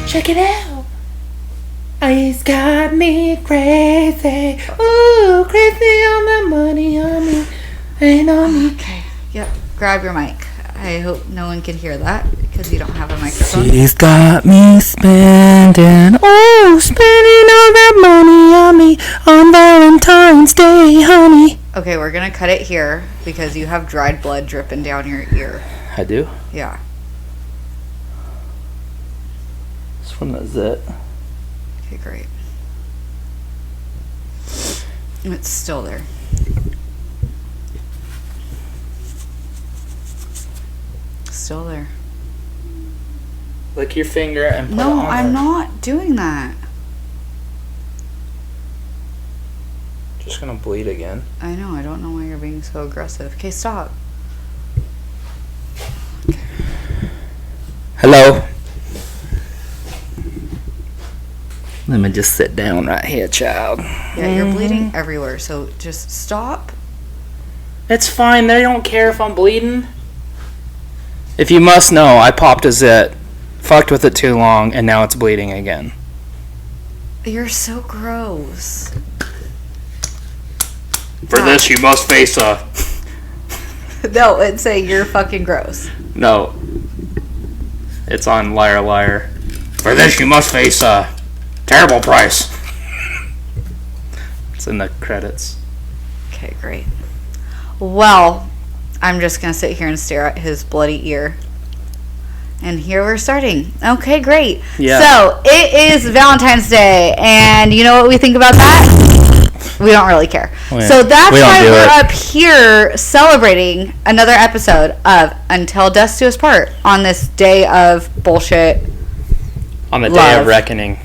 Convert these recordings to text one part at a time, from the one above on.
Check it out. It's got me crazy. Ooh, crazy on the money on me. Ain't on me. Okay. Yep. Grab your mic. I hope no one can hear that because you don't have a microphone. She's got me spending all that money on me on Valentine's Day, honey. Okay, we're going to cut it here because you have dried blood dripping down your ear. I do? Yeah. It's from the zit. Okay, great. It's still there. Still there. Lick your finger and put it No, on I'm there. not doing that. Just gonna bleed again. I know. I don't know why you're being so aggressive. Okay, stop. Hello. Let me just sit down right here, child. Yeah, you're bleeding everywhere, so just stop. It's fine. They don't care if I'm bleeding. If you must know, I popped a zit, fucked with it too long, and now it's bleeding again. You're so gross. For this, you must face a... No, it's say you're fucking gross. No. It's on Liar Liar. For this, you must face a terrible price. It's in the credits. Okay, great. Well, I'm just going to sit here and stare at his bloody ear. And here we're starting. Okay, great. Yeah. So, it is Valentine's Day, and you know what we think about that? We don't really care. So that's why we're up here celebrating another episode of Until Death Do Us Part on this day of bullshit. On the day of reckoning.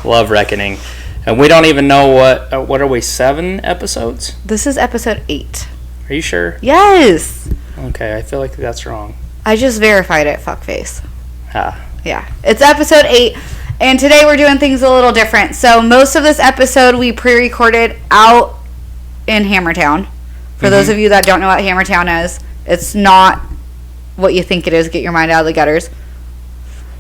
Love reckoning. And we don't even know what are we, 7 episodes? This is episode 8. Are you sure? Yes. Okay, I feel like that's wrong. I just verified it, fuckface. Ah. Yeah. It's episode 8, and today we're doing things a little different. So most of this episode we pre-recorded out in Hammertown. For those of you that don't know what Hammertown is, it's not what you think it is. Get your mind out of the gutters.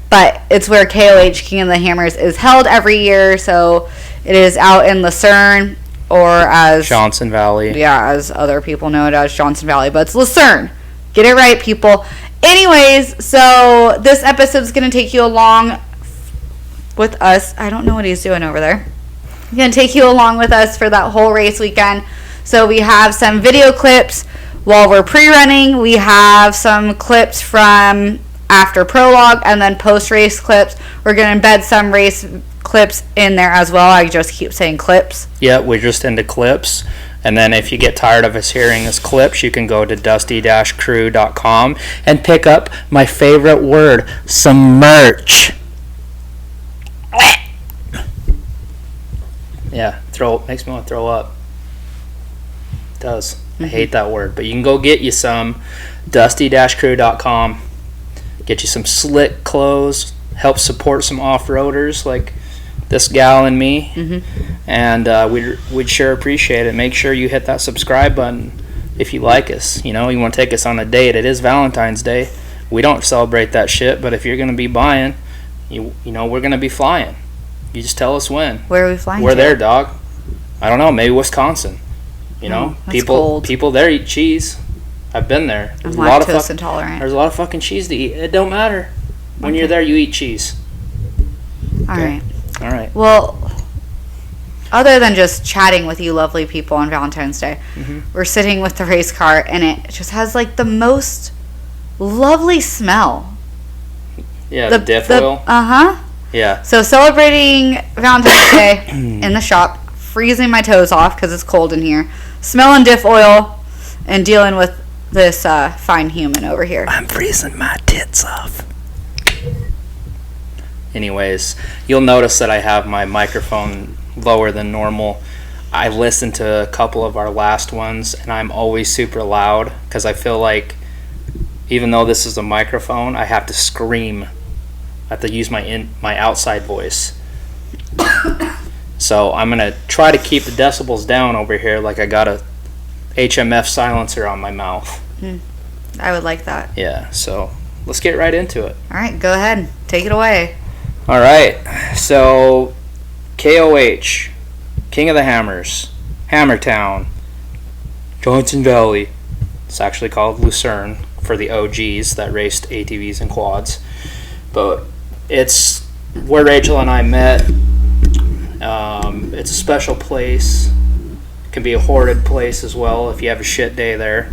But it's where KOH, King of the Hammers, is held every year. So it is out in Lucerne, or as... Johnson Valley. Yeah, as other people know it as Johnson Valley. But it's Lucerne. Get it right, people. Anyways, so this episode's going to take you along with us. I don't know what he's doing over there. He's going to take you along with us for that whole race weekend. So we have some video clips while we're pre-running. We have some clips from after prologue, and then post-race clips. We're going to embed some race clips in there as well. I just keep saying clips. Yeah, we're just into clips. And then if you get tired of us hearing us clips, you can go to dusty-crew.com and pick up my favorite word, some merch. Yeah, makes me want to throw up. It does. I hate that word. But you can go get you some, dusty-crew.com. Get you some slick clothes, help support some off-roaders like this gal and me, and we'd sure appreciate it. Make sure you hit that subscribe button if you like us. You know, you want to take us on a date. It is Valentine's Day. We don't celebrate that shit, but if you're going to be buying, you know, we're going to be flying. You just tell us when. Where are we flying We're to? there, dog. I don't know, maybe Wisconsin. You know, people there eat cheese. I've been there. I'm lactose intolerant. There's a lot of fucking cheese to eat. It don't matter. When you're there, you eat cheese. Okay. All right. Well, other than just chatting with you lovely people on Valentine's Day, we're sitting with the race car, and it just has like the most lovely smell. Yeah, the diff oil. Yeah. So celebrating Valentine's Day in the shop, freezing my toes off because it's cold in here, smelling diff oil, and dealing with this fine human over here. I'm freezing my tits off. Anyways, you'll notice that I have my microphone lower than normal. I listened to a couple of our last ones, and I'm always super loud because I feel like even though this is a microphone, I have to scream. I have to use my outside voice. So I'm going to try to keep the decibels down over here like I got a HMF silencer on my mouth. I would like that. Yeah, so let's get right into it. All right, go ahead. Take it away. All right. So, KOH, King of the Hammers, Hammertown, Johnson Valley. It's actually called Lucerne for the OGs that raced ATVs and quads. But it's where Rachel and I met. It's a special place. It can be a horrid place as well if you have a shit day there.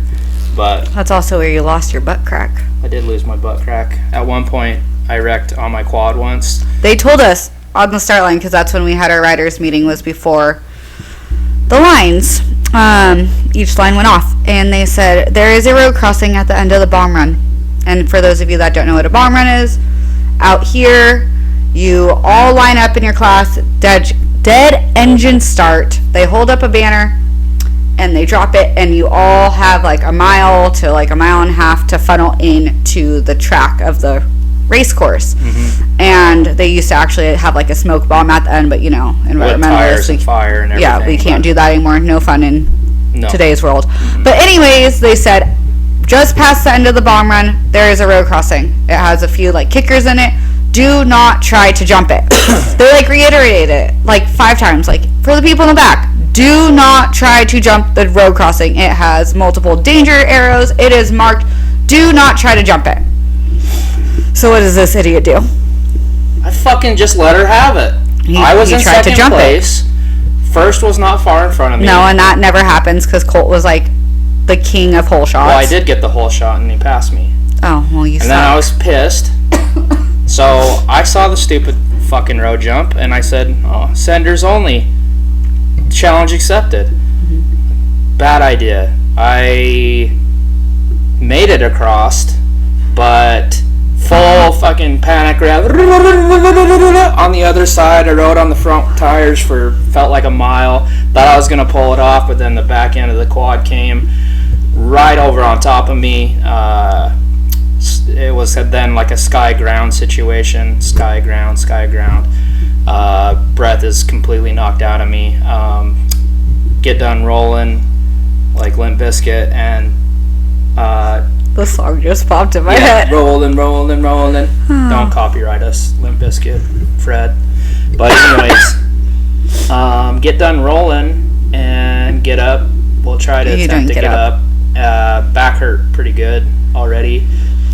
But That's also where you lost your butt crack. I did lose my butt crack. At one point, I wrecked on my quad once. They told us on the start line, because that's when we had our riders meeting, was before the lines. Each line went off, and they said there is a road crossing at the end of the bomb run. And for those of you that don't know what a bomb run is, out here you all line up in your class, dead engine start. They hold up a banner and they drop it, and you all have like a mile to like a mile and a half to funnel into the track of the race course. Mm-hmm. And they used to actually have like a smoke bomb at the end, but with tires and fire and everything. Yeah, we can't do that anymore. No fun in today's world. Mm-hmm. But anyways, they said just past the end of the bomb run, there is a road crossing. It has a few like kickers in it. Do not try to jump it. They like reiterated it like 5 times. Like, for the people in the back, do not try to jump the road crossing. It has multiple danger arrows. It is marked. Do not try to jump it. So what does this idiot do? I fucking just let her have it. I was in second place. First was not far in front of me. No, and that never happens because Colt was like the king of hole shots. Well, I did get the hole shot and he passed me. Oh, well, you suck. And then I was pissed. So I saw the stupid fucking road jump and I said, oh, senders only. Challenge accepted. Mm-hmm. Bad idea. I made it across, but full fucking panic grab. On the other side, I rode on the front tires for felt like a mile. Thought I was going to pull it off, but then the back end of the quad came right over on top of me. It was then like a sky ground situation. Sky ground. Breath is completely knocked out of me. Get done rolling like Limp Bizkit, and the song just popped in my head. Rolling. Don't copyright us, Limp Bizkit, Fred. But anyways, get done rolling and get up. We'll try to attempt to get up. Back hurt pretty good already.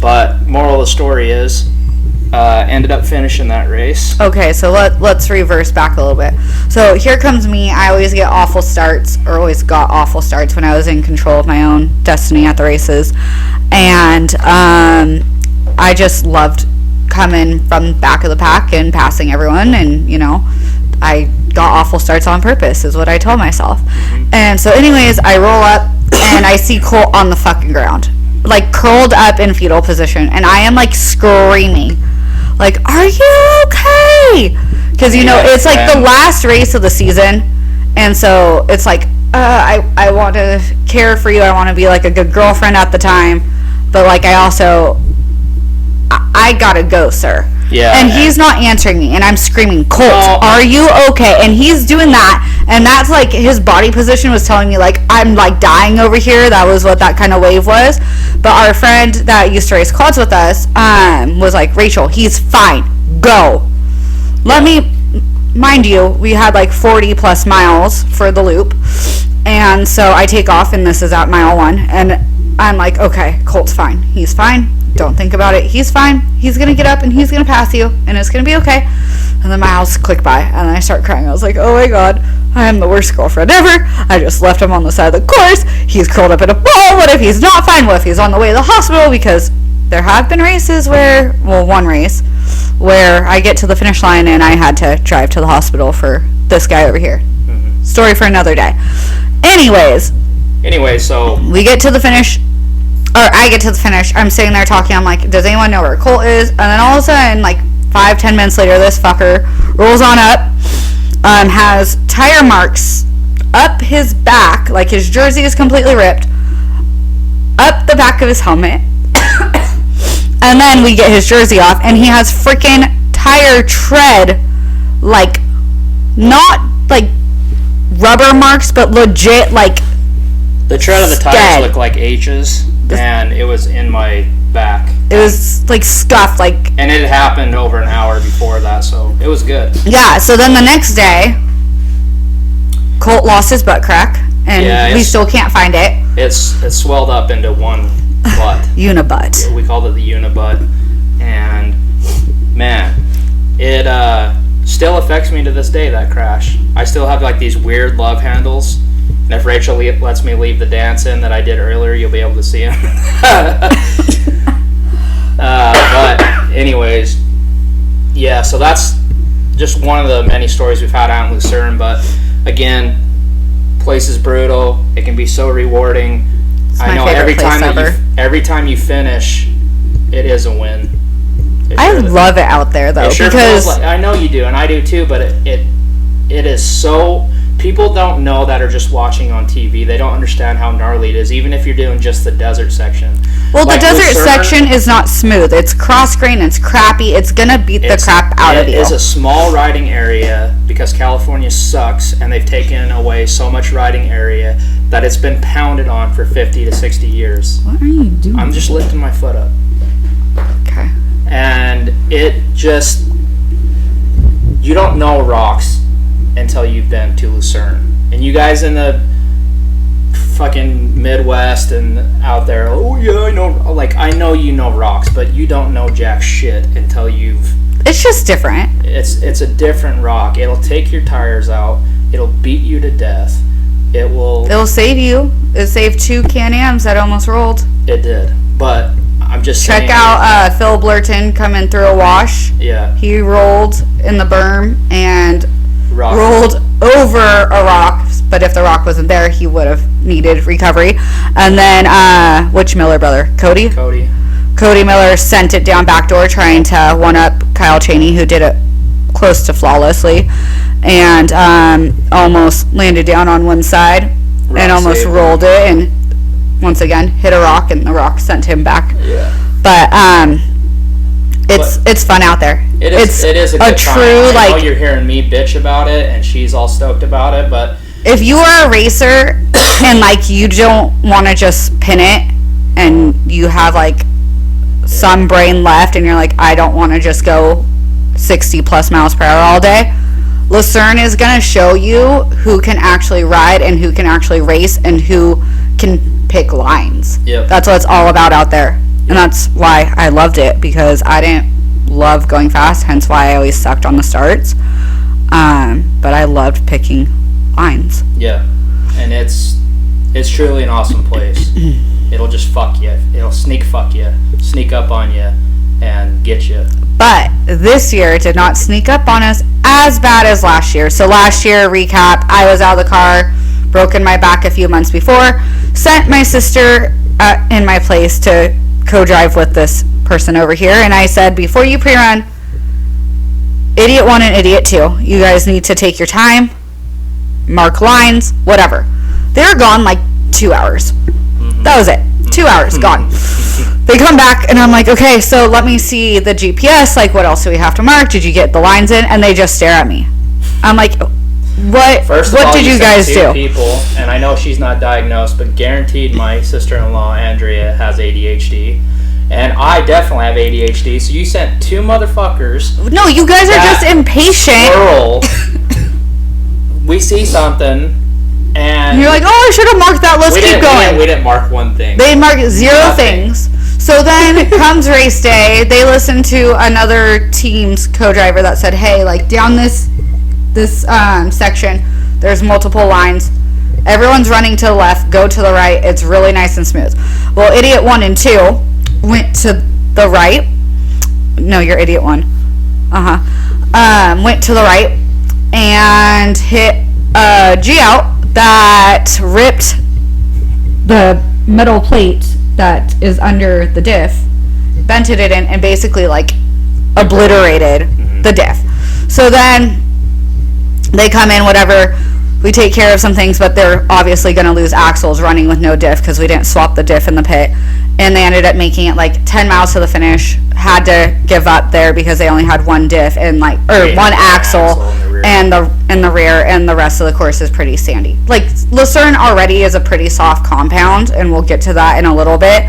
But moral of the story is, ended up finishing that race. Okay, so let's reverse back a little bit. So here comes me. I always got awful starts when I was in control of my own destiny at the races. And I just loved coming from back of the pack and passing everyone. And, I got awful starts on purpose is what I told myself. Mm-hmm. And so anyways, I roll up and I see Colt on the fucking ground, like curled up in fetal position, and I am like screaming, like, are you okay? Because it's like the last race of the season, and so it's like I want to care for you. I want to be like a good girlfriend at the time, but like I also I gotta go, sir. Yeah. And he's not answering me, and I'm screaming, Colt, are you okay? And he's doing that, and that's like his body position was telling me like I'm like dying over here. That was what that kind of wave was. But our friend that used to race quads with us was like, Rachel, he's fine. Go. Mind you, we had like 40 plus miles for the loop, and so I take off, and this is at mile 1, and I'm like, okay, Colt's fine. He's fine. Don't think about it. He's fine. He's going to get up and he's going to pass you and it's going to be okay. And then miles click by and then I start crying. I was like, oh my God, I am the worst girlfriend ever. I just left him on the side of the course. He's curled up in a ball. What if he's not fine? What if he's on the way to the hospital? Because there have been races one race where I get to the finish line and I had to drive to the hospital for this guy over here. Mm-hmm. Story for another day. Anyway, so we get to the finish. Or I get to the finish. I'm sitting there talking. I'm like, does anyone know where Colt is? And then all of a sudden, like 5-10 minutes later, this fucker rolls on up, has tire marks up his back, like his jersey is completely ripped, up the back of his helmet. And then we get his jersey off, and he has freaking tire tread, like, not like rubber marks, but legit, like, the tread of the tires look like H's. and it was in my back. It was like scuffed, like. And it happened over an hour before that, so it was good. Yeah. So then the next day, Colt lost his butt crack, and we still can't find it. It's swelled up into one butt. Unibutt. We called it the unibutt, and man, it still affects me to this day. That crash. I still have like these weird love handles. And if Rachel lets me leave the dance in that I did earlier, you'll be able to see him. But anyways, yeah, so that's just one of the many stories we've had out in Lucerne. But again, place is brutal. It can be so rewarding. I know every time you finish, it is a win. I love it out there though, because I know you do, and I do too. But it is so. People don't know that are just watching on TV. They don't understand how gnarly it is, even if you're doing just the desert section. Well, the desert section is not smooth. It's cross-grain. It's crappy. It's going to beat the crap out of you. It is a small riding area because California sucks, and they've taken away so much riding area that it's been pounded on for 50 to 60 years. What are you doing? I'm just lifting my foot up. Okay. And it just... You don't know rocks until you've been to Lucerne. And you guys in the fucking Midwest and out there, oh yeah, I know, like, I know you know rocks, but you don't know jack shit until you've... It's just different. It's a different rock. It'll take your tires out. It'll beat you to death. It'll save you. It saved 2 Can-Ams that almost rolled. It did. But I'm just saying... Check out Phil Blurton coming through a wash. Yeah. He rolled in the berm and... rolled over a rock, but if the rock wasn't there, he would have needed recovery. And then, which Miller brother? Cody Miller sent it down backdoor, trying to one-up Kyle Chaney, who did it close to flawlessly, and almost landed down on one side and almost rolled it, and once again hit a rock, and the rock sent him back. Yeah. But it's fun out there. It is a good time. I know you're hearing me bitch about it, and she's all stoked about it, but if you are a racer and like you don't want to just pin it, and you have like some brain left, and you're like, I don't want to just go 60 plus miles per hour all day, Lucerne is gonna show you who can actually ride and who can actually race and who can pick lines. Yep. That's what it's all about out there. And that's why I loved it, because I didn't love going fast, hence why I always sucked on the starts. But I loved picking lines. Yeah, and it's truly an awesome place. It'll just fuck you. It'll sneak up on you, and get you. But this year it did not sneak up on us as bad as last year. So last year, recap, I was out of the car, broken my back a few months before, sent my sister in my place to co-drive with this person over here, and I said, before you pre-run, idiot 1 and idiot 2, you guys need to take your time, mark lines, whatever. They were gone like 2 hours. That was it. 2 hours gone. They come back, and I'm like, okay, so let me see the GPS, like, what else do we have to mark? Did you get the lines in? And they just stare at me. I'm like, what did you guys do? People, and I know she's not diagnosed, but guaranteed my sister-in-law Andrea has ADHD, and I definitely have ADHD. So you sent 2 motherfuckers. No, you guys are just impatient. We see something, and you're like, oh, I should have marked that. Let's keep going. We didn't mark one thing. They marked 0 things. So then comes race day. They listen to another team's co-driver that said, hey, like down this section, there's multiple lines. Everyone's running to the left, go to the right. It's really nice and smooth. Well, idiot 1 and 2 went to the right. No, you're idiot 1. Went to the right and hit a G-out that ripped the metal plate that is under the diff, vented it in, and basically like obliterated the diff. So then they come in, whatever, we take care of some things, but they're obviously going to lose axles running with no diff because we didn't swap the diff in the pit, and they ended up making it like 10 miles to the finish. Had to give up there because they only had one diff and one axle and the rear, and the rest of the course is pretty sandy. Like Lucerne already is a pretty soft compound, and we'll get to that in a little bit.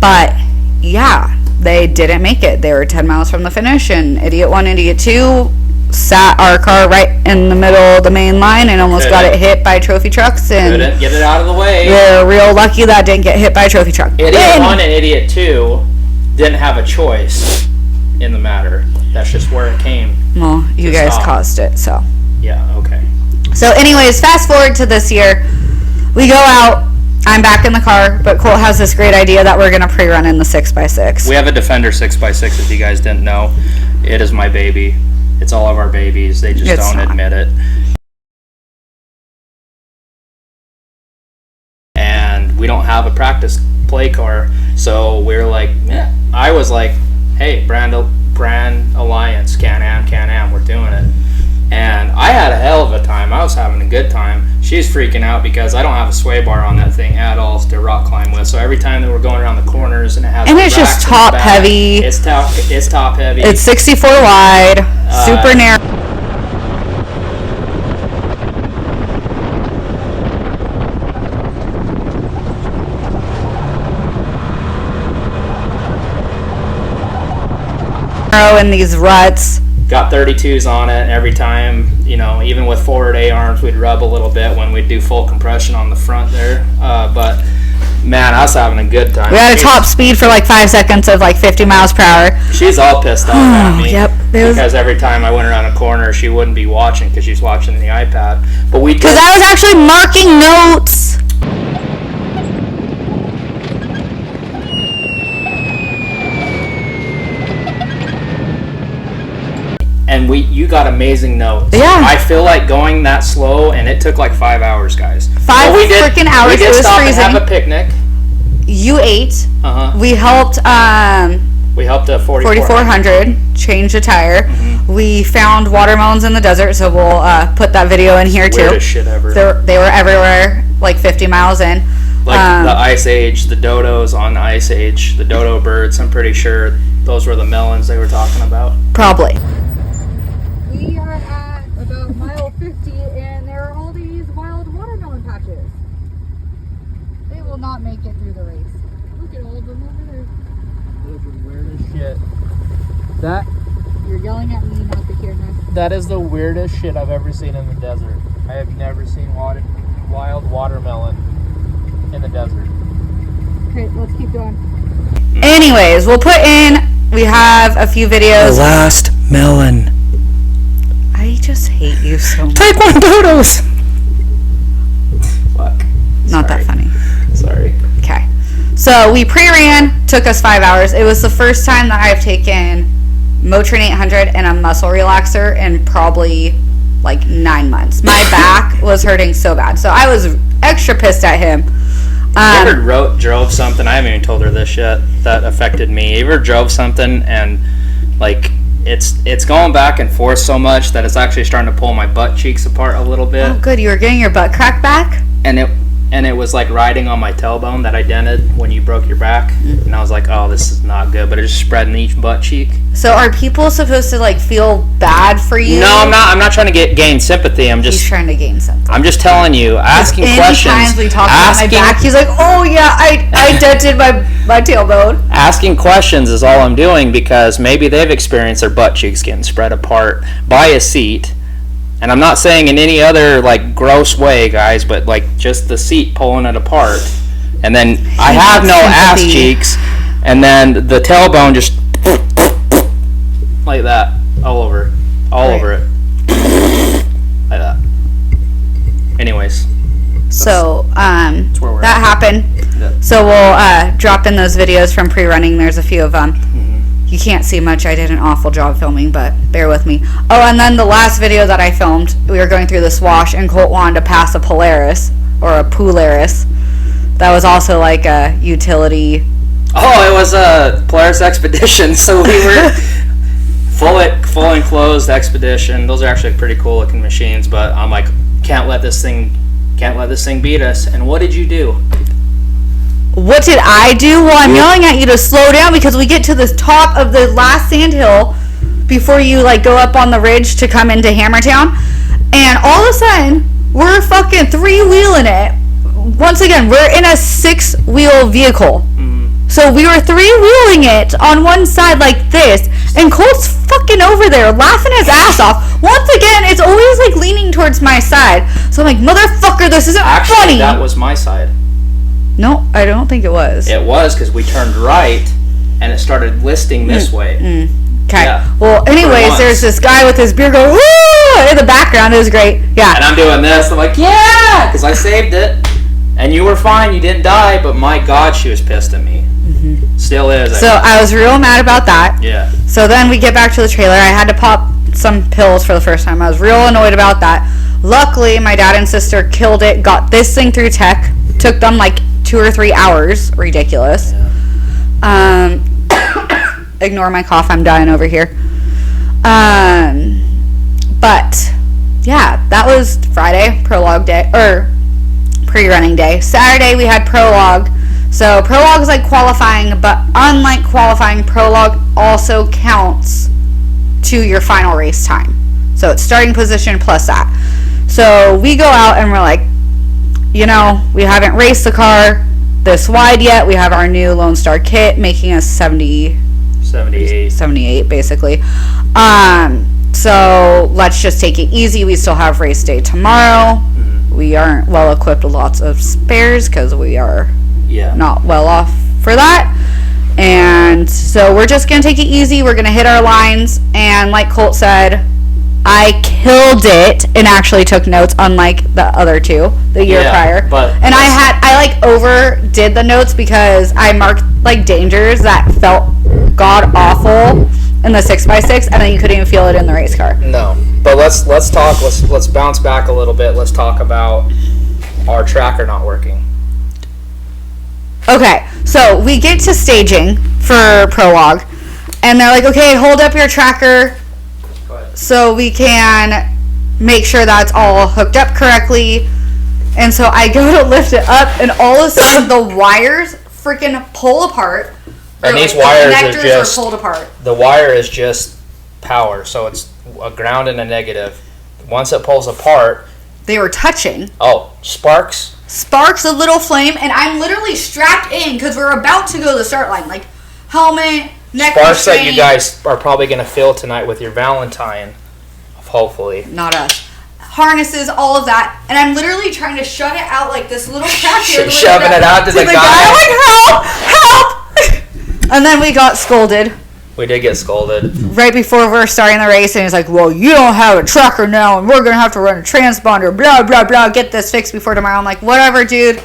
But yeah, they didn't make it. They were 10 miles from the finish, and idiot 1, idiot 2 sat our car right in the middle of the main line and almost got it hit by trophy trucks. And couldn't get it out of the way. We're real lucky that didn't get hit by a trophy truck. Idiot 1 and idiot 2 didn't have a choice in the matter. That's just where it came. Well, you guys caused it, so. Yeah, okay. So anyways, fast forward to this year. We go out. I'm back in the car, but Colt has this great idea that we're going to pre-run in the 6x6. We have a Defender 6x6, if you guys didn't know. It is my baby. It's all of our babies. They just don't admit it. And we don't have a practice play car, so we're like, I was like, hey, brand alliance, Can-Am, we're doing it. And I had a hell of a time. I was having a good time. She's freaking out because I don't have a sway bar on that thing at all to rock climb with. So every time that we're going around the corners and it has, and it's just top heavy. It's top heavy. It's 64 wide, super narrow. In these ruts. Got 32s on it, and every time, even with forward A-arms, we'd rub a little bit when we'd do full compression on the front there. But, man, I was having a good time. We had a top speed for like 5 seconds of like 50 miles per hour. She's all pissed off at me. Yep. Because every time I went around a corner, she wouldn't be watching because she's watching the iPad. Because I was actually marking notes. And you got amazing notes. Yeah. I feel like going that slow, and it took like 5 hours, guys. 5 freaking hours. We did it was stop freezing. and have a picnic. You ate. We helped. We helped a 4400 change a tire. Mm-hmm. We found watermelons in the desert, so we'll put that video in here too. Weirdest shit ever. They were everywhere, like 50 miles in. Like the Ice Age, the dodos on the Ice Age, the dodo birds. I'm pretty sure those were the melons they were talking about. Probably. We are at about mile 50, and there are all these wild watermelon patches. They will not make it through the race. Look at all of them over there. Those are weird as shit. You're yelling at me, not the camera. That is the weirdest shit I've ever seen in the desert. I have never seen wild watermelon in the desert. Okay, let's keep going. Anyways, we have a few videos. The last melon. I just hate you so much. Take one, dodos. Fuck. Not that funny. Sorry. Okay. So we pre-ran, took us 5 hours. It was the first time that I've taken Motrin 800 and a muscle relaxer in probably like 9 months. My back was hurting so bad. So I was extra pissed at him. You ever drove something, I haven't even told her this yet, that affected me. You ever drove something and like it's going back and forth so much that it's actually starting to pull my butt cheeks apart a little bit. Oh good, you were getting your butt cracked back? And it was like riding on my tailbone that I dented when you broke your back. Mm-hmm. And I was like, oh, this is not good. But it just spread in each butt cheek. So are people supposed to like feel bad for you? No, I'm not trying to gain sympathy. He's trying to gain sympathy. I'm just telling you, asking questions. Anytime we talk about my back, he's like, oh yeah, I dented my tailbone. Asking questions is all I'm doing because maybe they've experienced their butt cheeks getting spread apart by a seat. And I'm not saying in any other like gross way, guys, but like just the seat pulling it apart. And then I have no ass cheeks, and then the tailbone just like that all over it, like that. Anyways, so that's where we're that at. happened. Yeah. So we'll drop in those videos from pre-running. There's a few of them. Mm-hmm. You can't see much. I did an awful job filming, but bear with me. Oh, and then the last video that I filmed, we were going through the swash, and Colt wanted to pass a Polaris, or a Polaris. That was also like a utility. Oh, it was a Polaris Expedition, so we were full enclosed Expedition. Those are actually pretty cool looking machines, but I'm like, can't let this thing beat us. And what did you do? What did I do? Well, I'm yelling at you to slow down because we get to the top of the last sand hill before you like go up on the ridge to come into Hammertown. And all of a sudden, we're fucking three-wheeling it. Once again, we're in a six-wheel vehicle. So we were three-wheeling it on one side like this, and Colt's fucking over there laughing his ass off. Once again, it's always like leaning towards my side. So I'm like, motherfucker, this isn't Actually, funny. that was my side. No, I don't think it was. It was, because we turned right, and it started listing this way. Okay. Yeah. Well, anyways, there's this guy with his beer going, woo! In the background. It was great. Yeah. And I'm doing this. I'm like, yeah! Because I saved it. And you were fine. You didn't die. But my God, she was pissed at me. Still is. So I was real mad about that. Yeah. So then we get back to the trailer. I had to pop some pills for the first time. I was real annoyed about that. Luckily, my dad and sister killed it. Got this thing through tech. Took them like 2 or 3 hours. Ridiculous. Yeah. Ignore my cough. I'm dying over here. But yeah, that was Friday, prologue day, or pre-running day. Saturday we had prologue. So prologue is like qualifying, but unlike qualifying, prologue also counts to your final race time. So it's starting position plus that. So we go out and we're like, you know, we haven't raced the car this wide yet. We have our new Lone Star kit making us 78 basically. So let's just take it easy. We still have race day tomorrow. We aren't well equipped with lots of spares because we are not well off for that. And so we're just going to take it easy. We're going to hit our lines. And like Colt said, I killed it and actually took notes, unlike the other two the year prior. And I like overdid the notes because I marked like dangers that felt god awful in the 6x6, and then you couldn't even feel it in the race car. No, but let's talk. Let's bounce back a little bit. Let's talk about our tracker not working. Okay, so we get to staging for prologue, and they're like, okay, hold up your tracker so we can make sure that's all hooked up correctly. And so I go to lift it up, and all of a sudden the wires freaking pull apart. And these wires are just pulled apart. The wire is just power, so it's a ground and a negative. Once it pulls apart, they were touching. Oh, sparks a little flame, and I'm literally strapped in because we're about to go to the start line, like helmet, neck sparks restraint. that you guys are probably going to feel tonight with your Valentine, hopefully. Not us. Harnesses, all of that, and I'm literally trying to shut it out like this little crack here. Shoving it out to the guy. Like, help! And then we got scolded. We did get scolded. Right before we're starting the race, and he's like, well, you don't have a tracker now, and we're going to have to run a transponder, blah, blah, blah, get this fixed before tomorrow. I'm like, whatever, dude.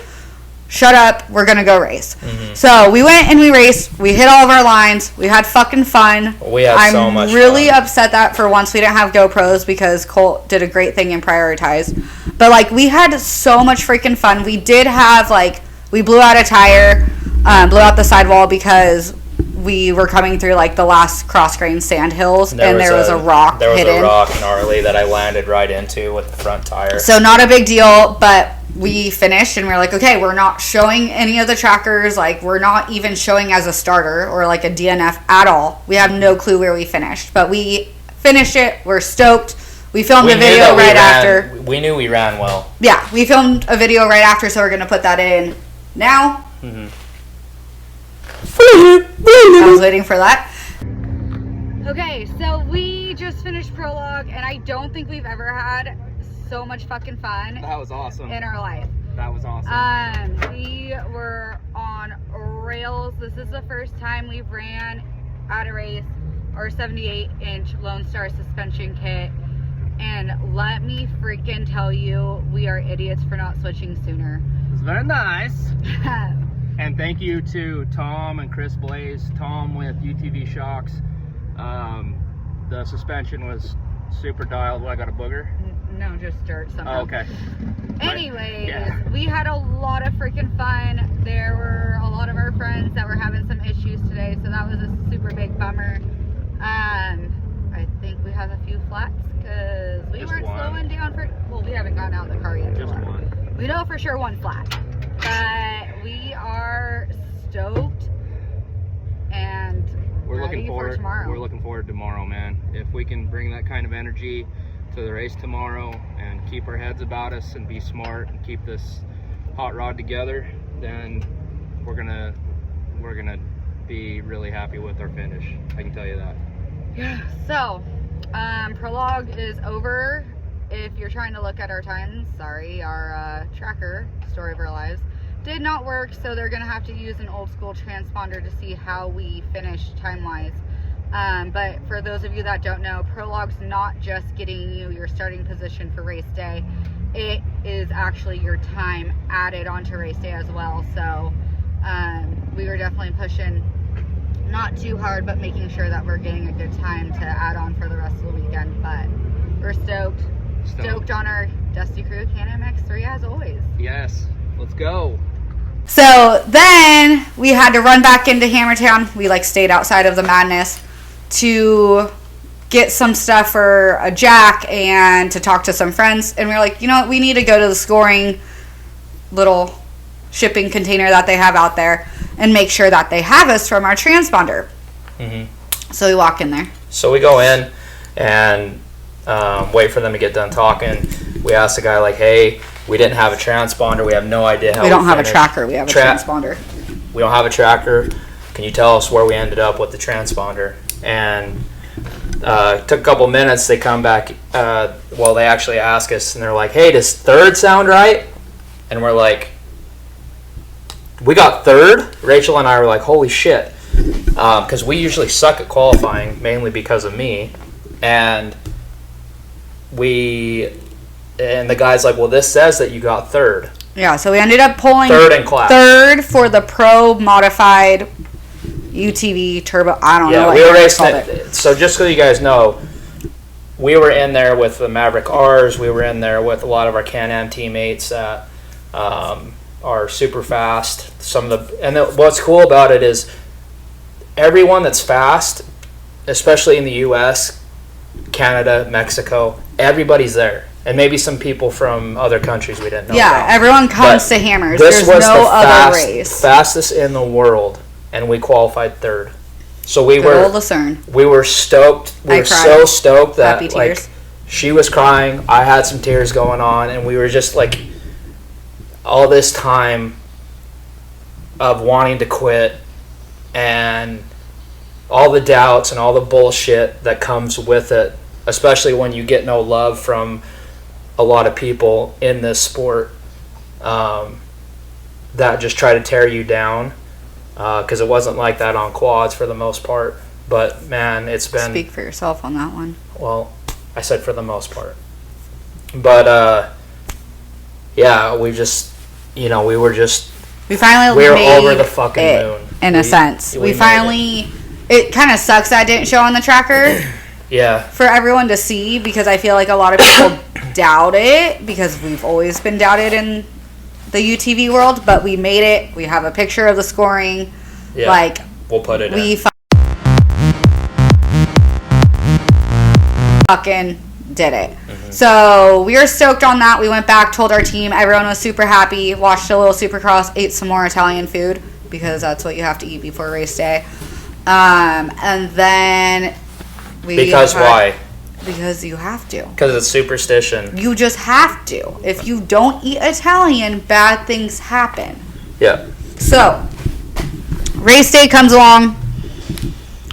Shut up. We're going to go race. So we went and we raced. We hit all of our lines. We had fucking fun. We had so much fun. I'm really upset that for once we didn't have GoPros because Colt did a great thing and prioritized. But, like, we had so much freaking fun. We did have, like, we blew out a tire, blew out the sidewall because we were coming through, like, the last cross-grain sand hills, and there was a rock hidden. There was a rock gnarly that I landed right into with the front tire. So not a big deal, but we finished, and we were like, okay, we're not showing any of the trackers. Like, we're not even showing as a starter or, like, a DNF at all. We have no clue where we finished. But we finished it. We're stoked. We filmed a video right after. We knew we ran well. Yeah, we filmed a video right after, so we're going to put that in now. I was waiting for that. Okay, so we just finished prologue, and I don't think we've ever had so much fucking fun. That was awesome. In our life. That was awesome. We were on rails. This is the first time we've ran at a race our 78-inch Lone Star suspension kit. And let me freaking tell you, we are idiots for not switching sooner. It's very nice. And thank you to Tom and Chris Blaze. Tom with UTV Shocks. The suspension was super dialed. I got a booger? No, just dirt somehow. Oh, okay. Anyways, we had a lot of freaking fun. There were a lot of our friends that were having some issues today, so that was a super big bummer. I think we have a few flats because we weren't slowing down for. Well, we haven't gotten out of the car yet. Just one. We know for sure one flat, but we are stoked and we're looking forward. Tomorrow. We're looking forward to tomorrow, man. If we can bring that kind of energy to the race tomorrow and keep our heads about us and be smart and keep this hot rod together, then we're gonna be really happy with our finish. I can tell you that. Yeah. So, prologue is over. If you're trying to look at our times, sorry, our tracker, Story of Our Lives, did not work, so they're gonna have to use an old school transponder to see how we finished time-wise. But for those of you that don't know, prologue's not just getting you your starting position for race day. It is actually your time added onto race day as well. So we were definitely pushing, not too hard, but making sure that we're getting a good time to add on for the rest of the weekend. But we're stoked on our Dusty Crew Can-Am X3 as always. Yes, let's go. So then we had to run back into Hammertown. We stayed outside of the madness to get some stuff for a jack and to talk to some friends. And we were like, you know what? We need to go to the scoring little shipping container that they have out there and make sure that they have us from our transponder. Mm-hmm. So we walk in there. So we go in and wait for them to get done talking. We ask the guy, hey, we didn't have a transponder. We have no idea how we don't have a tracker. We have a transponder. We don't have a tracker. Can you tell us where we ended up with the transponder? And it took a couple minutes. They come back. They actually ask us, and they're like, hey, does third sound right? And we're like, we got third? Rachel and I were like, holy shit. Because we usually suck at qualifying, mainly because of me. And the guy's like, well, this says that you got third. Yeah, so we ended up pulling third in class. Third for the pro modified UTV turbo. I don't know what we were racing it. So just so you guys know, we were in there with the Maverick R's. We were in there with a lot of our Can-Am teammates that are super fast. What's cool about it is everyone that's fast, especially in the U.S., Canada, Mexico, everybody's there. And maybe some people from other countries we didn't know about. Everyone comes to Hammers. This There's was no the other race. Fastest in the world, and we qualified third. So we Good old Lucerne. We were stoked. We were so stoked that Happy tears. She was crying. I had some tears going on, and we were just all this time of wanting to quit, and all the doubts and all the bullshit that comes with it, especially when you get no love from a lot of people in this sport that just try to tear you down, because it wasn't like that on quads for the most part. But man, it's been... Speak for yourself on that one. Well, I said for the most part. But we just, we were just... We finally we were made over the fucking moon. In a sense. We finally... It kind of sucks that it didn't show on the tracker. Yeah. For everyone to see, because I feel like a lot of people doubt it, because we've always been doubted in the UTV world, but we made it. We have a picture of the scoring. Yeah. We'll put it in. Fucking did it. Mm-hmm. So we were stoked on that. We went back, told our team. Everyone was super happy. Watched a little Supercross, ate some more Italian food, because that's what you have to eat before race day. And then why? Because you have to. Because it's superstition. You just have to. If you don't eat Italian, bad things happen. Yeah. So, race day comes along.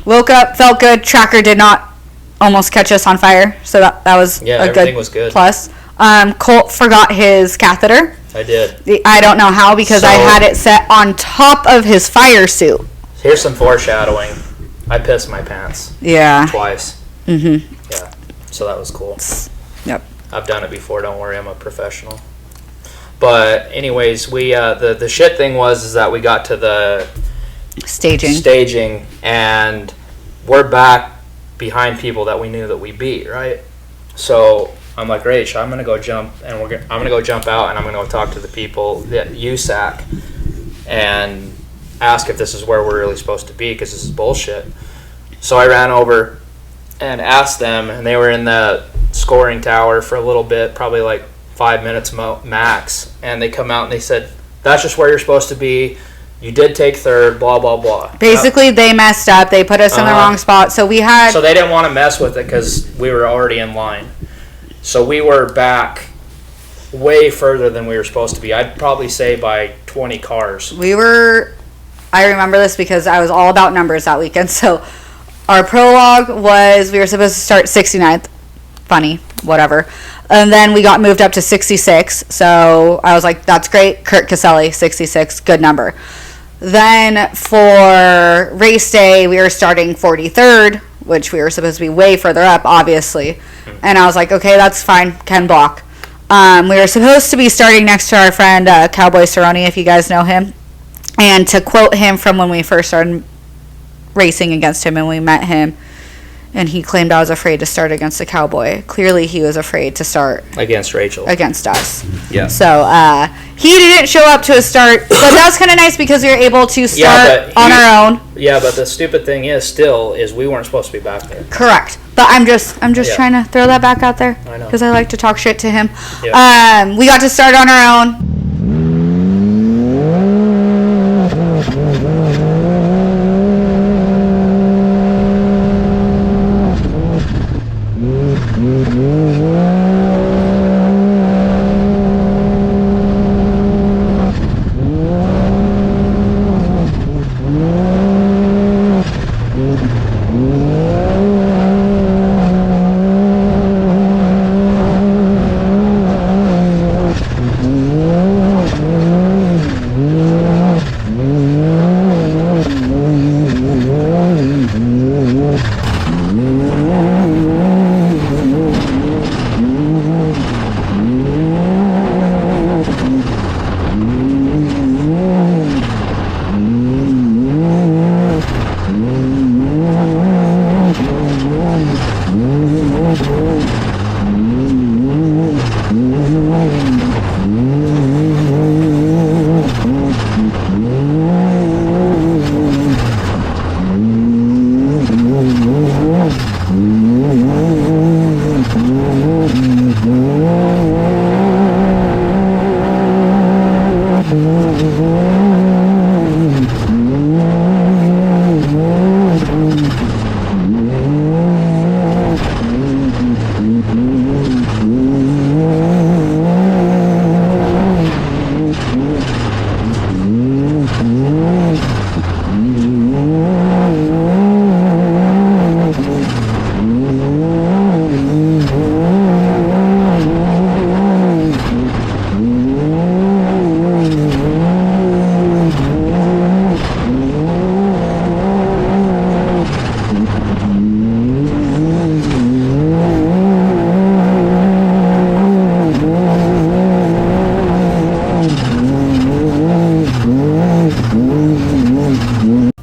Woke up, felt good. Tracker did not almost catch us on fire, so that was everything was good. Plus. Colt forgot his catheter. I did. I don't know how, because I had it set on top of his fire suit. Here's some foreshadowing. I pissed my pants. Yeah. Twice. Mm-hmm. Yeah. So that was cool. Yep. I've done it before. Don't worry, I'm a professional. But anyways, we the shit thing was that we got to the staging, and we're back behind people that we knew that we beat, right? So I'm like, Rach, I'm gonna go jump, and I'm gonna go jump out, and I'm gonna go talk to the people at USAC and ask if this is where we're really supposed to be, because this is bullshit. So I ran over and asked them, and they were in the scoring tower for a little bit, probably 5 minutes max, and they come out and they said, that's just where you're supposed to be. You did take third, blah, blah, blah. Basically, they messed up. They put us in the wrong spot. So we had... So they didn't want to mess with it because we were already in line. So we were back way further than we were supposed to be. I'd probably say by 20 cars. I remember this because I was all about numbers that weekend. So our prologue was, we were supposed to start 69th. Funny, whatever. And then we got moved up to 66. So I was like, that's great. Kurt Caselli, 66, good number. Then for race day, we were starting 43rd, which we were supposed to be way further up, obviously. And I was like, okay, that's fine. Ken Block. We were supposed to be starting next to our friend Cowboy Cerrone, if you guys know him. And to quote him from when we first started racing against him and we met him, and he claimed I was afraid to start against the Cowboy. Clearly, he was afraid to start against Rachel. Against us. Yeah. So he didn't show up to a start, but that was kind of nice because we were able to start on our own. Yeah, but the stupid thing is we weren't supposed to be back there. Correct. But I'm just trying to throw that back out there. I know. Because I like to talk shit to him. Yeah. We got to start on our own.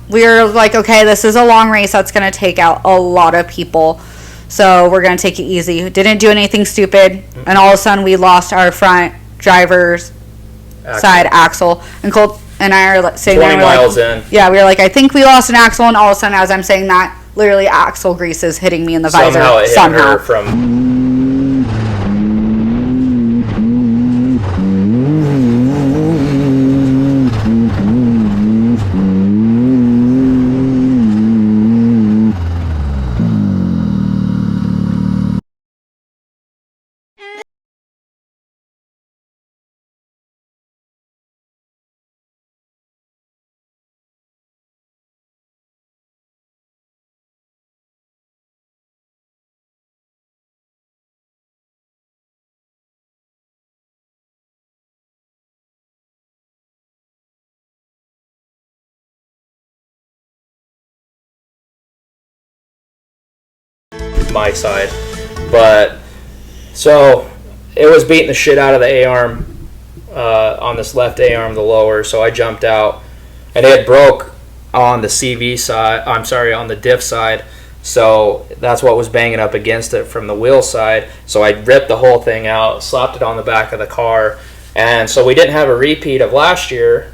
We were like, okay, this is a long race that's going to take out a lot of people. So we're going to take it easy. Didn't do anything stupid. And all of a sudden we lost our front driver's side axle. And Colt and I are saying 20 miles in. Yeah, we were like, I think we lost an axle. And all of a sudden as I'm saying that, literally axle grease is hitting me in the visor. Somehow it hit her from... my side, but so it was beating the shit out of the A-arm on this left A-arm, the lower, so I jumped out and it broke on the CV side, on the diff side, so that's what was banging up against it from the wheel side, so I ripped the whole thing out, slapped it on the back of the car, and so we didn't have a repeat of last year.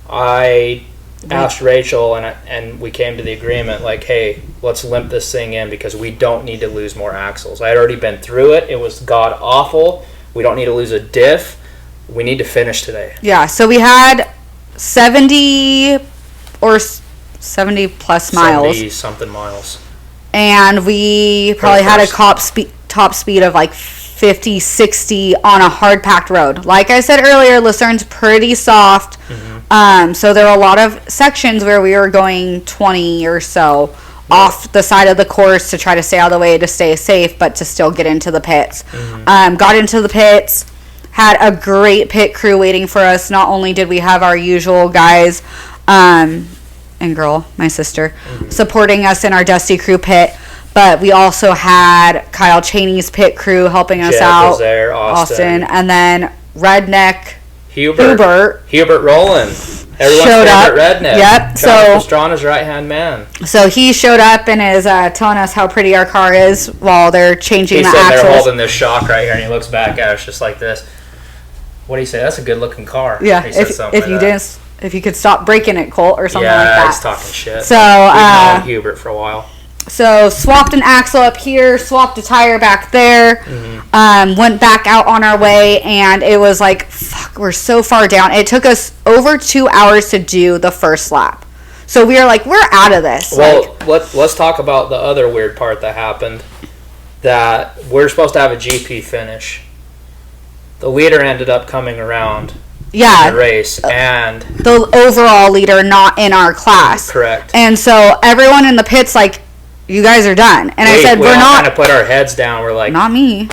I asked Rachel and we came to the agreement like, hey, let's limp this thing in because we don't need to lose more axles. I had already been through it. It was god awful. We don't need to lose a diff. We need to finish today. Yeah, so we had 70 or 70 plus miles. 70 something miles. And we probably had a top speed of like 50, 60 on a hard packed road. Like I said earlier, Lucerne's pretty soft. So there were a lot of sections where we were going 20 or so off the side of the course to try to stay out of the way to stay safe, but to still get into the pits. Got into the pits, had a great pit crew waiting for us. Not only did we have our usual guys and girl, my sister, supporting us in our Dusty Crew pit, but we also had Kyle Cheney's pit crew helping us out. Was there, Austin, and then Redneck Hubert Rowland, everyone's showed up. Redneck. Yep. So Pastrana's right hand man. So he showed up and is telling us how pretty our car is while they're changing the axles. He's sitting there holding this shock right here, and he looks back at us just like this. What do you say? That's a good looking car. Yeah. If you could stop breaking it, Colt, or something like that. Yeah, he's talking shit. So we've known Hubert for a while. So swapped an axle up here, swapped a tire back there, went back out on our way, and it was like, fuck, we're so far down. It took us over 2 hours to do the first lap. So we were like, we're out of this. Well, let's talk about the other weird part that happened. That we're supposed to have a GP finish. The leader ended up coming around in the race, and the overall leader not in our class. Correct. And so everyone in the pits like, you guys are done. And I said, we're not. Kind of put our heads down. We're like, not me.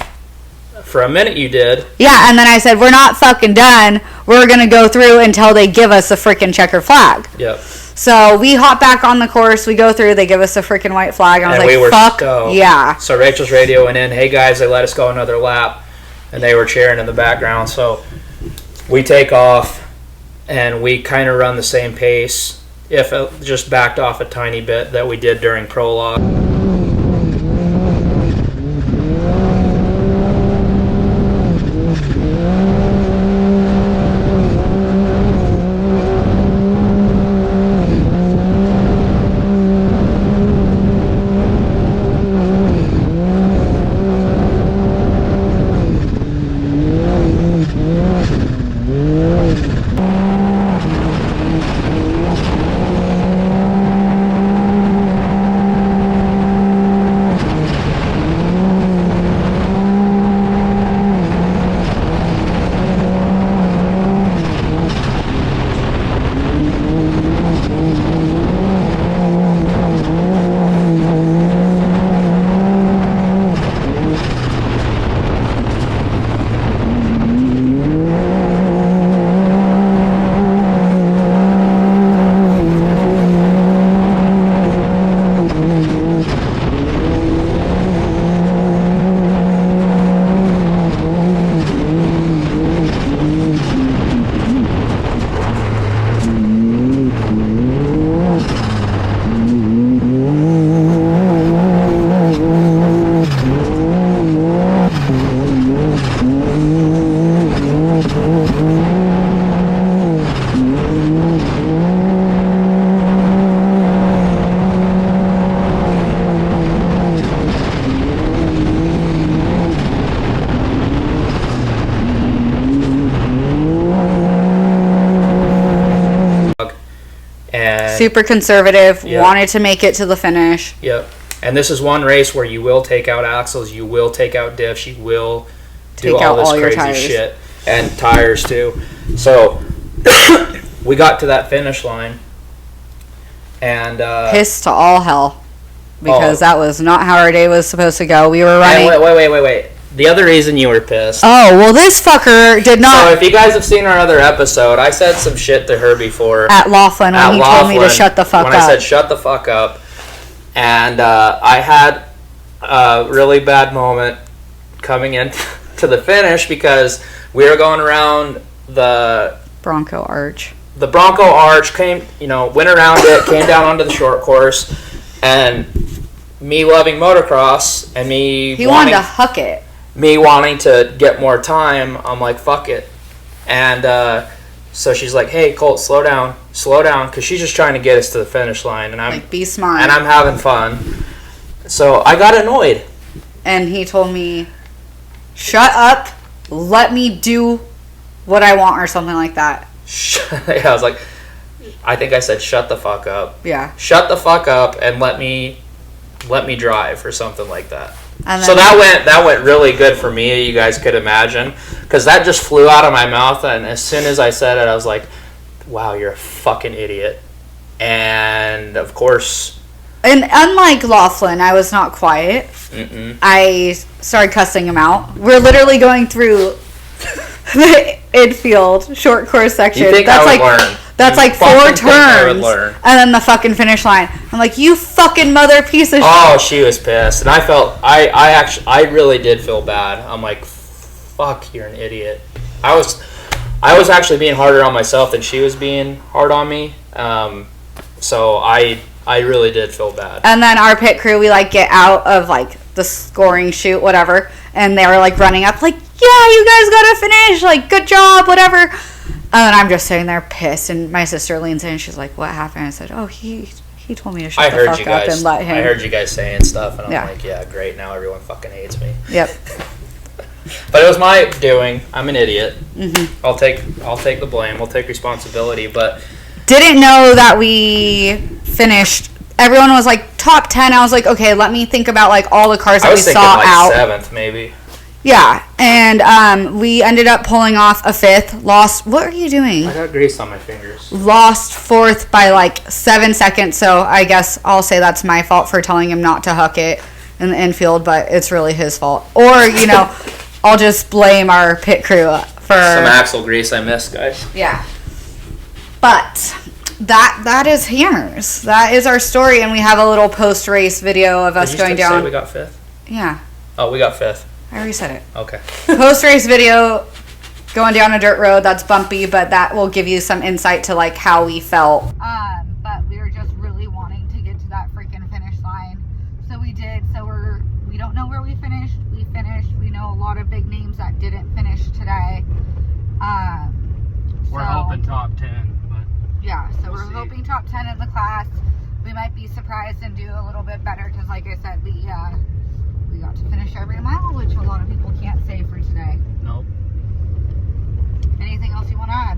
For a minute you did. Yeah, and then I said, we're not fucking done. We're going to go through until they give us a freaking checker flag. Yep. So we hop back on the course. We go through. They give us a freaking white flag. And I was like, we were fuck stoked. Yeah. So Rachel's radioing in, hey guys, they let us go another lap. And they were cheering in the background. So we take off, and we kind of run the same pace, if it just backed off a tiny bit, that we did during prologue. Super conservative, wanted to make it to the finish. Yep. And this is one race where you will take out axles, you will take out diffs, you will do all this crazy shit. And tires too. So we got to that finish line, and pissed to all hell, because that was not how our day was supposed to go. We were running. Wait. The other reason you were pissed. Oh, well, this fucker did not. So if you guys have seen our other episode, I said some shit to her before. At Laughlin, when he told me to shut the fuck up. When I said shut the fuck up. And I had a really bad moment coming in to the finish, because we were going around the Bronco Arch. The Bronco Arch, went around it, came down onto the short course, and me loving motocross and he wanted to huck it. Me wanting to get more time, I'm like, fuck it. And so she's like, hey, Colt, slow down, because she's just trying to get us to the finish line. And I'm like, be smart. And I'm having fun. So I got annoyed. And he told me, shut up, let me do what I want, or something like that. Yeah, I was like, I think I said, shut the fuck up. Yeah. Shut the fuck up and let me drive or something like that. And So that went really good for me, you guys could imagine. Because that just flew out of my mouth, and as soon as I said it, I was like, wow, you're a fucking idiot. And, of course... And unlike Laughlin, I was not quiet. Mm-mm. I started cussing him out. We're literally going through the infield short course section. You think that's I would like learn? that's You like 4 fucking think I would turns, learn. and then the fucking finish line. I'm like, you fucking mother piece of shit. Oh, she was pissed, and I felt I really did feel bad. I'm like, fuck, you're an idiot. I was actually being harder on myself than she was being hard on me. So I really did feel bad. And then our pit crew, we like get out of like the scoring chute, whatever, and they were like running up, like, yeah, you guys gotta finish, like, good job, whatever. And then I'm just sitting there pissed, and my sister leans in and she's like, what happened? I said, oh, he told me to shut the fuck up and let him. I heard you guys saying stuff, and I'm Yeah. like, yeah, great, now everyone fucking hates me. Yep. But it was my doing. I'm an idiot. Mm-hmm. I'll take the blame. I'll take responsibility. But Didn't know that we finished. Everyone was like top 10. I was like, okay, let me think about like all the cars that I we was thinking saw like out. 7th maybe. Yeah, and we ended up pulling off a 5th. Lost. What are you doing? I got grease on my fingers. Lost 4th by like 7 seconds. So I guess I'll say that's my fault for telling him not to huck it in the infield, but it's really his fault. Or I'll just blame our pit crew for Some axle grease I missed, guys. Yeah. But that is Hammers. That is our story, and we have a little post-race video of us Did you going just say down. we got 5th? Yeah, Oh, we got 5th. I already said it. Okay. Post-race video going down a dirt road that's bumpy, but that will give you some insight to like how we felt. But we were just really wanting to get to that freaking finish line, so we did. So we don't know where we finished. We finished. We know a lot of big names that didn't finish today. We're hoping top 10, but yeah, so We'll we're see. hoping top 10 in the class. We might be surprised and do a little bit better because, like I said, we got to finish every mile, which a lot of people can't say for today. nope. Anything else you want to add?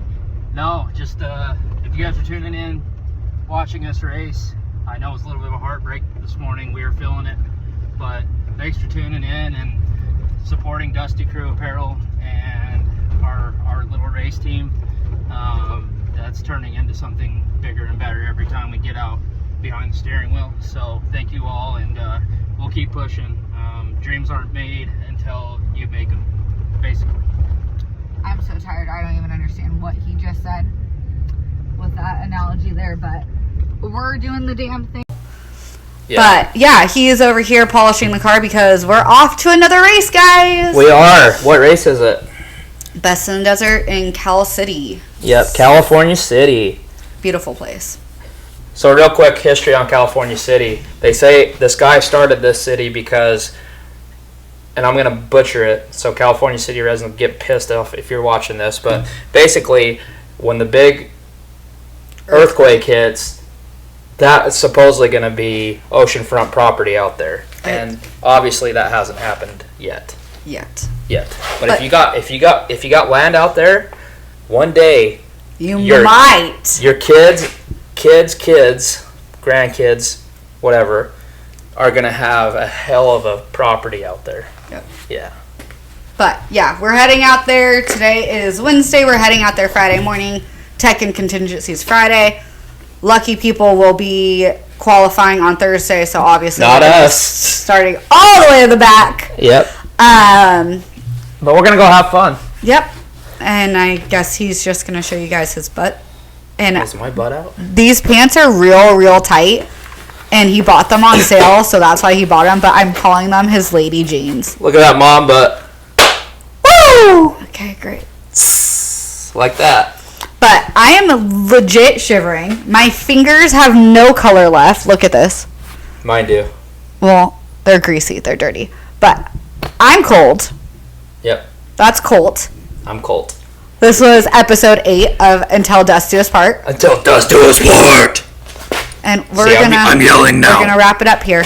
No, just if you guys are tuning in, watching us race, I know it's a little bit of a heartbreak this morning. We were feeling it, but thanks for tuning in and supporting Dusty Crew Apparel and our little race team. That's turning into something bigger and better every time we get out behind the steering wheel. So thank you all, and we'll keep pushing. Dreams aren't made until you make them, basically. I'm so tired. I don't even understand what he just said with that analogy there, but we're doing the damn thing. Yeah. But yeah, he is over here polishing the car because we're off to another race, guys. We are. What race is it? Best in the Desert in Cal City. Yep, California City. Beautiful place. So real quick history on California City. They say this guy started this city because, and I'm going to butcher it, so California City residents get pissed off if you're watching this, but basically when the big earthquake hits, that's supposedly going to be oceanfront property out there. And obviously that hasn't happened yet. But if you got land out there, one day You Your- might. your kids, grandkids, whatever, are gonna have a hell of a property out there. Yep. Yeah. But yeah, we're heading out there. Today is Wednesday. We're heading out there Friday morning. Tech and contingencies Friday. Lucky people will be qualifying on Thursday, so obviously Not we're us. starting all the way to the back. Yep. But we're gonna go have fun. Yep. And I guess he's just gonna show you guys his butt. And Is my butt out? these pants are real tight, and he bought them on sale, so that's why he bought them. But I'm calling them his lady jeans. Look at that mom butt. Woo! Okay, great. Like that. But I am legit shivering. My fingers have no color left. Look at this. Mine do. Well, they're greasy. They're dirty. But I'm cold. Yep. That's cold. I'm cold. This was episode 8 of Until Dust Do Us Part. Until dust do us part. And we're See, gonna I'm yelling now. we're gonna wrap it up here.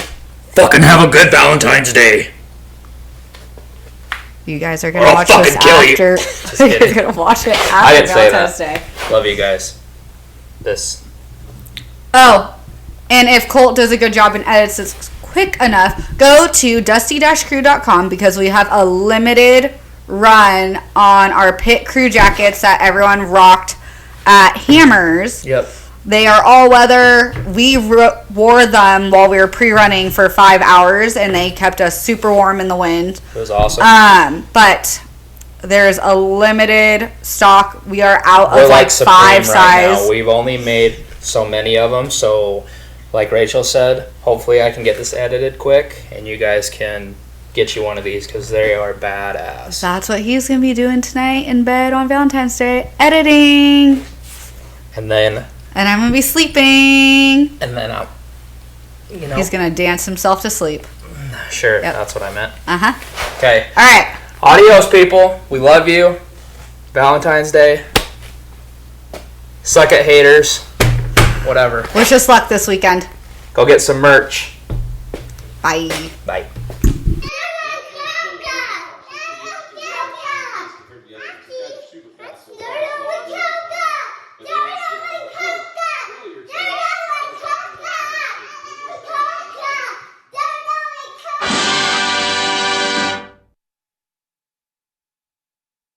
Fucking have a good Valentine's Day. You guys are Or gonna I'll watch this fucking kill you. after Just kidding. You're gonna watch it I after didn't say Valentine's that. Day. Love you guys. This Oh, and if Colt does a good job and edits this quick enough, go to dusty-crew.com because we have a limited run on our pit crew jackets that everyone rocked at Hammers. Yep. They are all weather. We wore them while we were pre-running for 5 hours, and they kept us super warm in the wind. It was awesome. But there's a limited stock. We are out We're of like Supreme 5 size. right now. We've only made so many of them, so like Rachel said, hopefully I can get this edited quick, and you guys can get you one of these because they are badass. That's what he's going to be doing tonight in bed on Valentine's Day, editing. And I'm going to be sleeping. then He's going to dance himself to sleep. Sure, Yep. that's what I meant. Uh-huh. Okay. All right. Adios, people. We love you. Valentine's Day. Suck at haters. Whatever. Wish us luck this weekend. Go get some merch. Bye. Bye.